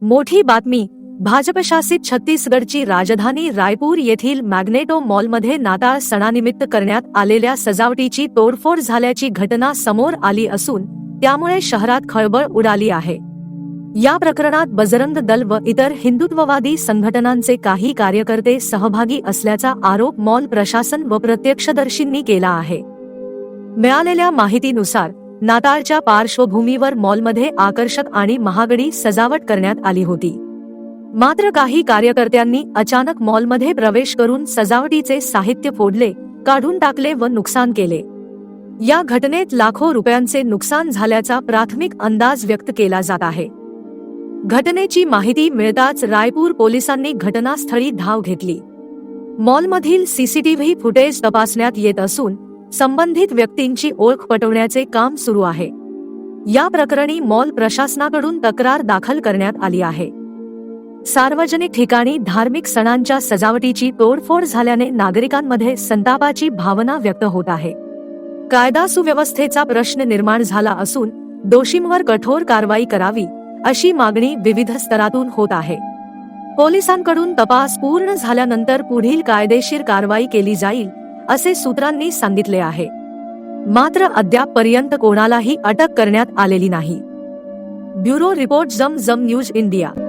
मोठी बातमी. भाजपशासित छत्तीसगडची राजधानी रायपूर येथील मॅग्नेटो मॉलमध्ये नाताळ सणानिमित्त करण्यात आलेल्या सजावटीची तोडफोड झाल्याची घटना समोर आली असून त्यामुळे शहरात खळबळ उडाली आहे. या प्रकरणात बजरंग दल व इतर हिंदुत्ववादी संघटनांचे काही कार्यकर्ते सहभागी असल्याचा आरोप मॉल प्रशासन व प्रत्यक्षदर्शींनी केला आहे. मिळालेल्या माहितीनुसार नाताळच्या पार्श्वभूमीवर मॉलमध्ये आकर्षक आणि महागडी सजावट करण्यात आली होती. मात्र काही कार्यकर्त्यांनी अचानक मॉलमध्ये प्रवेश करून सजावटीचे साहित्य फोडले, काढून टाकले व नुकसान केले. या घटनेत लाखो रुपयांचे नुकसान झाल्याचा प्राथमिक अंदाज व्यक्त केला जात आहे. घटनेची माहिती मिळताच रायपूर पोलिसांनी घटनास्थळी धाव घेतली. मॉलमधील सीसीटीव्ही फुटेज तपासण्यात येत असून संबंधित व्यक्तींची ओळख पटवण्याचे काम सुरू आहे. या प्रकरणी मॉल प्रशासनाकडून तक्रार दाखल करण्यात आली आहे. सार्वजनिक ठिकाणी धार्मिक सणांच्या सजावटीची तोडफोड झाल्याने नागरिकांमध्ये संतापाची भावना व्यक्त होत आहे. कायदा सुव्यवस्थेचा प्रश्न निर्माण झाला असून दोषींवर कठोर कारवाई करावी अशी मागणी विविध स्तरातून होत आहे. पोलिसांकडून तपास पूर्ण झाल्यानंतर पुढील कायदेशीर कारवाई केली जाईल असे सूत्रांनी सांगितले आहे. मात्र अद्यापपर्यंत कोणालाही अटक करण्यात आलेली नाही. ब्युरो रिपोर्ट, जम न्यूज इंडिया.